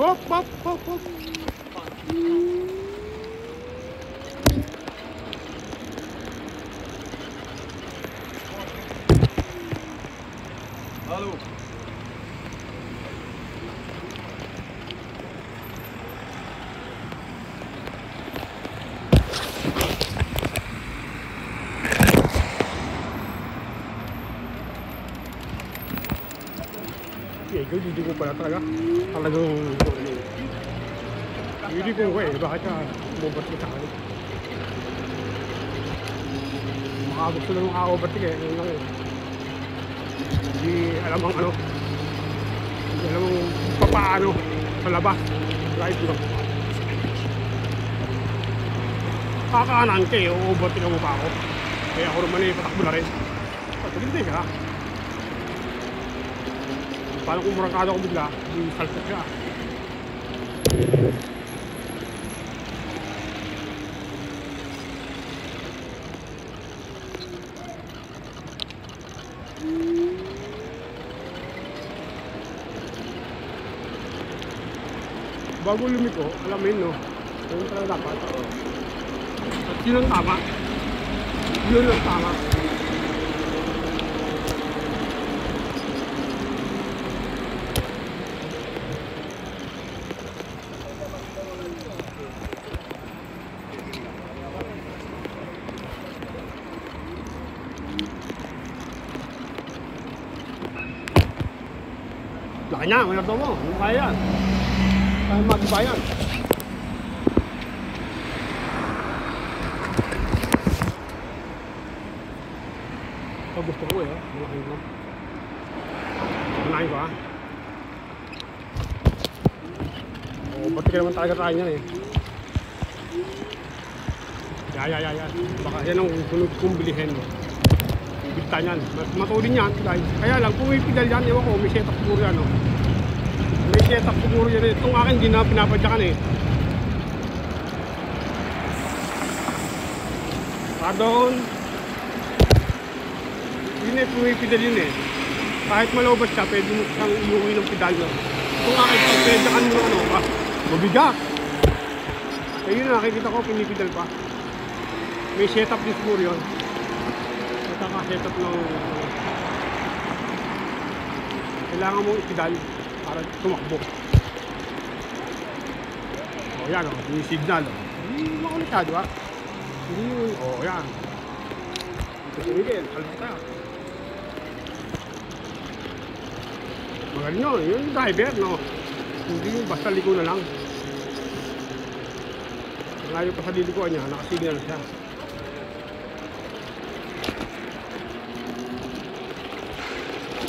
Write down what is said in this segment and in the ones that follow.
Hop, hop, hop, hop. Halo. Yeah, hindi ko pala talaga. Talagang hindi ko eh. Bakit ka umobot mo sa akin? Baka gusto lang maka-overtake eh. Yun lang eh. Hindi alam ang ano. Hindi alam ang papaano sa labas. Right lang. Kakaanan ka eh. Overtake mo pa ako. Kaya ako naman eh. Patakbo na rin. Patuloy ka. Paano kung murangkado ako bigla, yung salsot siya. Bago lumiko, alam mo yun no? Yun talaga dapat. At yun ang tama. Yun ang tama. Laki niya, may narto mo. Yung kaya yan. Kaya mag-iba yan. Ito gusto ko eh. Malaking ko. Malaking ko ha. Oo, ba't ka naman talaga tayo niyan eh. Yan. Baka yan ang sunod kong bilihin mo. Bigta niyan. Matulin yan guys. Kaya lang, kung may pedal yan, ewan ko, may setup siguro yan oh. May setup siguro yan eh. Itong akin, hindi na pinapadyakan eh. Pardon. Yun eh, kung may pedal yun eh. Kahit malobas siya, pwede mo siyang iuwi ng pedal no. Itong akin, pag pedyakan mo ano, mabigat. Eh yun na, nakikita ko, pinipedal pa. May setup din siguro yun. Naka-setup ng kailangan mong ipedal para tumakbo. O yan o, yung signal o. Hindi makulit ka, di ba? Hindi yun, o yan. Ito tumigil, halip tayo. Magaling yun, yung driver no. Hindi yung basta liko na lang. Malayo pa sa lilikuan niya, nakasignal siya.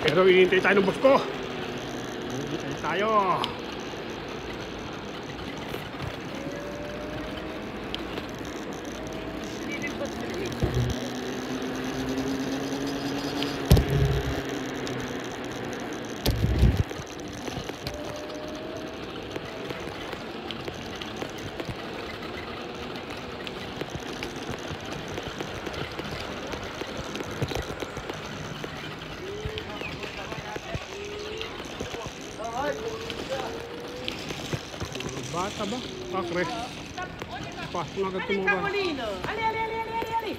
Pero hinihintay tayo ng boss ko. Hinihintay tayo. Bata ba? Pakre. Pasok na agad tumaba. Ali.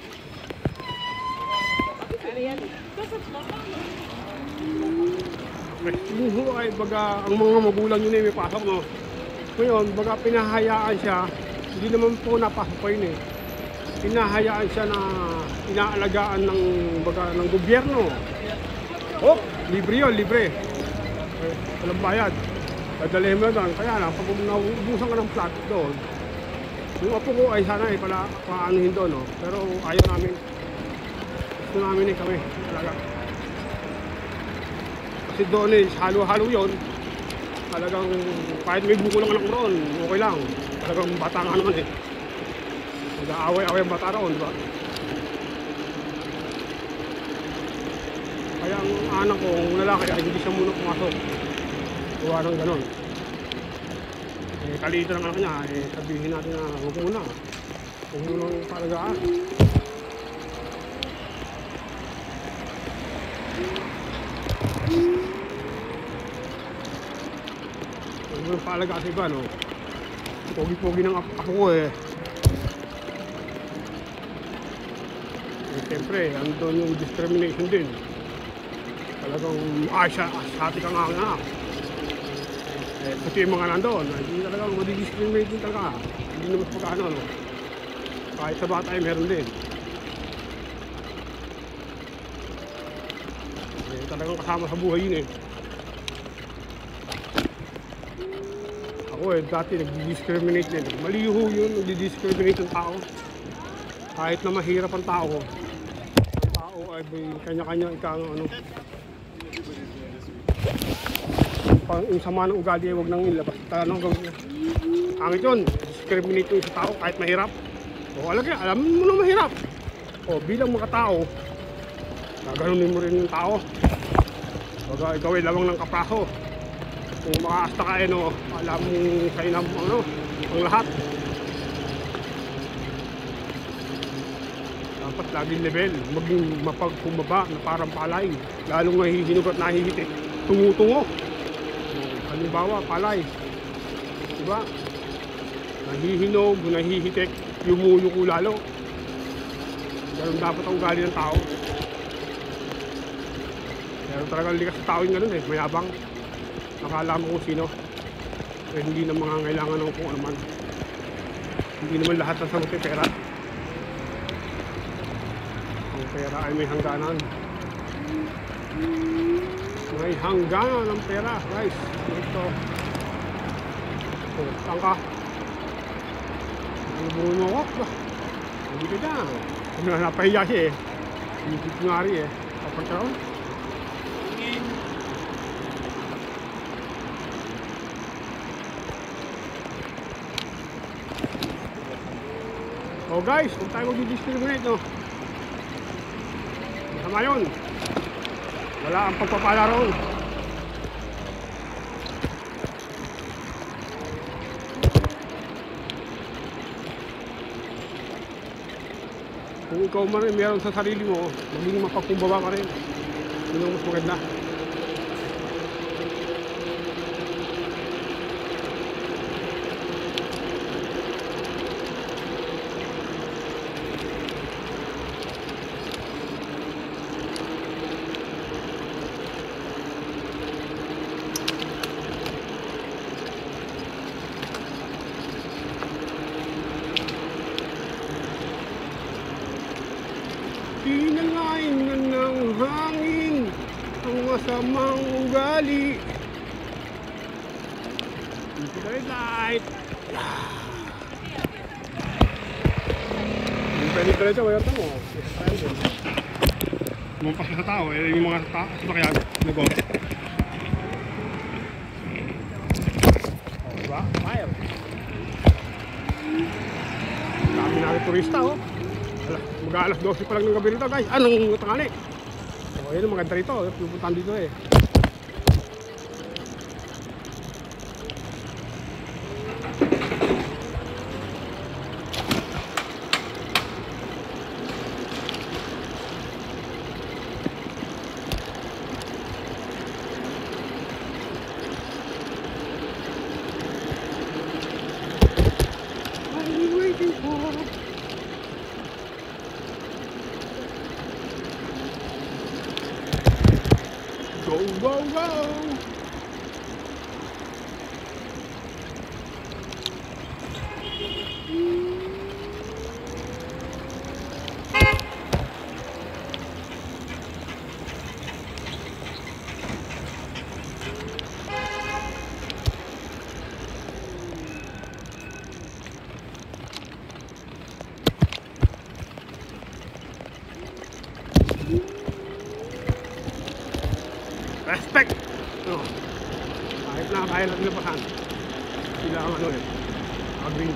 Muho ay baga ang mga magulang yun ay may pasok no. Ngayon baga pinahayaan siya. Hindi naman po napasok pa yun eh. Pinahayaan siya na inaalagaan ng baga ng gobyerno. Oh, libre yun, libre. Walang bayad. Dadalhin mo doon. Kaya lang, pag naubusan ka ng flat doon, yung apo ko ay sana ay pala paanuhin doon, no? Pero ayaw namin. Gusto namin eh kami, talaga. Kasi doon eh, halo-halo yun. Talagang, kahit may buko lang anak roon, okay lang. Talagang bata nga naman eh. Nag-aaway-aaway ang bata roon, di ba? Kaya ang anak ko, kung lalaki ay hindi siya muna pumasok. Gawa ng ganon. Eh, kalito ng anak niya, eh, sabihin natin na huwag muna. Huwag muna palagaan. Hindi ko paalaga sa iba, no? Pogi-pogi ng apo ko eh. Siyempre, andun yung discrimination din. Talagang asati ka nga nga. Pati yung mga nandun, hindi talagang madi-discriminate din talaga. Hindi naman sa pagkano, no? Kahit sa bata ay meron din. Talagang kasama sa buhay yun eh. Ako eh, dati nag-discriminate din. Maliho yun, nag-discriminate ng tao. Kahit na mahirap ang tao ay may kanya-kanya ano. Yung sama ng ugali ay huwag nang ilabas. Tanong gawin na. Angit yun, discriminate yung sa tao kahit mahirap. O alam mo na mahirap. O bilang mga tao, gaganunin mo rin yung tao. Baga ikaw ay lamang ng kapraso. Kung makaasta ka eh, no, alam mo sa'yo na ano, ang lahat. Dapat laging level, maging mapagpumaba na parang palay. Lalong nahihinog at nahihitik, tumutungo. Halimbawa, palay. Diba? Nahihinog, nahihitik, yumuyuko lalo. Ganun dapat ang ugali ng tao. Pero talagang likas sa tao yung gano'n eh, mayabang. Nakala mo kung sino. Eh, hindi na mangangailangan ng kung ano man. Hindi naman lahat ng sagot ay pera. Ang pera ay may hangganan. May hangganan ang pera, guys. Ito. Oh, saan ka? Bumulong mo ako. Hindi ka dyan. Kung napahiya siya eh. Hindi ko nga rin eh. Kapag ka rin. Oh guys, kung tayo mag-discriminate, no? Masama yun. Wala ang pagpapala roon. Kung ikaw man ay meron sa sarili mo, maging mapagkumbaba ka rin. Yun ang mas maganda. Pinangain ng hangin ang masamang ugali. Light. Yung penitensya, mayroon mo. Lumampas ka sa tao, eh, yung mga sasakyan, nag-go. Diba? Fire. Dami natin turista, oh. Mag-aalas 12 pa lang ng gabi rito, guys. Anong tangali? So, yun ang maganda rito. Pupuntahan dito eh. I'm waiting for... Go, go, go! Respect! No. Kahit na kaya natin lapasan. Sila ang ano eh. Agree.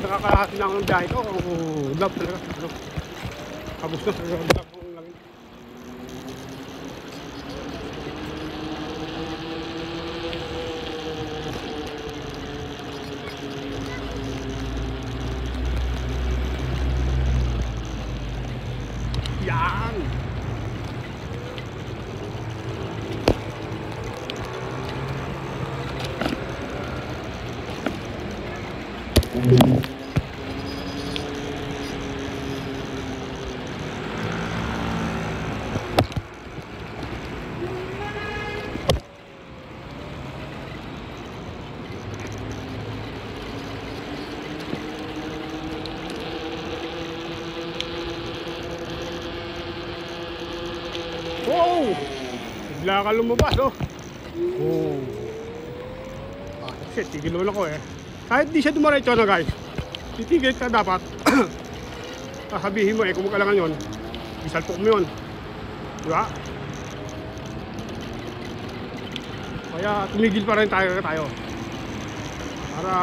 nakakalahati na ako ng biyahe ko. Love talaga. Ano? Kabos na. Love ko lang. Yan! Wow! Bigla ka lumabas, oh. Oh. Ah, shit, tigil naman ako eh. Kahit di siya dumaretso na guys, titigil ka dapat. Sasabihin mo eh, kung magkalangan yun, isalpok mo yun. Diba? Kaya tumigil pa rin tayo. Para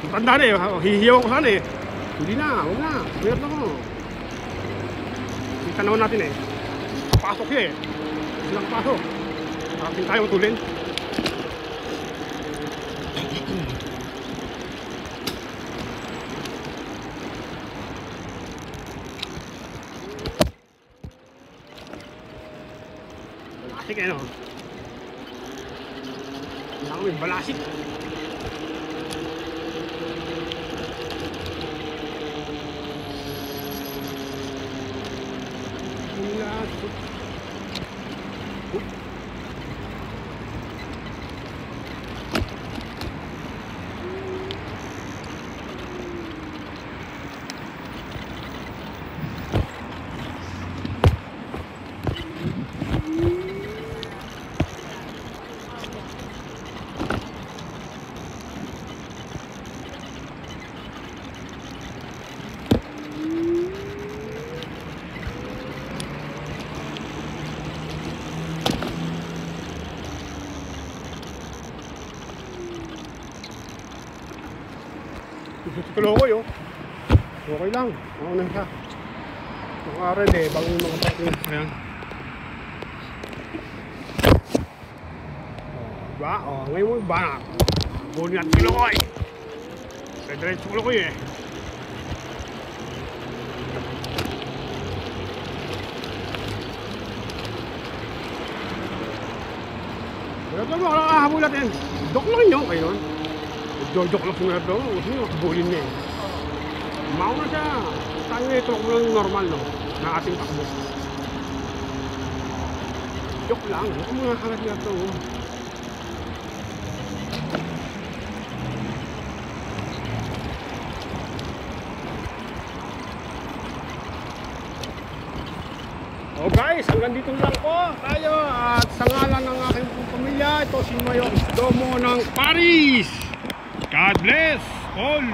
matanda na eh, hihiyaw ko sana eh. Hindi na, huwag na, mayroon ako. Kita naman natin eh. Pasok siya eh. Silang pasok. Akin tayo matulin. Balasik eh no. Wala kami balasik. Tuloy oh. Okay lang. Ako na siya. Yung aral eh, bago yung mga partner. Ayan. Diba? O, ngayon mo yung banak. Guli natin kilokoy. Diretso kilokoy eh. Wala ito mo, nakakahabol natin. Dok lang yun kayo nun. Jojok lang sila ito. Gusto nyo, makabulin na eh. Mauna siya. Tayo na ito lang normal no. Na ating takbo. Joke lang. Huwag mo nakakat nila ito. Oh guys, hanggang dito lang po tayo. At sa ngalan ng aking pamilya, ito si Mayor Domo ng Paris. God bless all!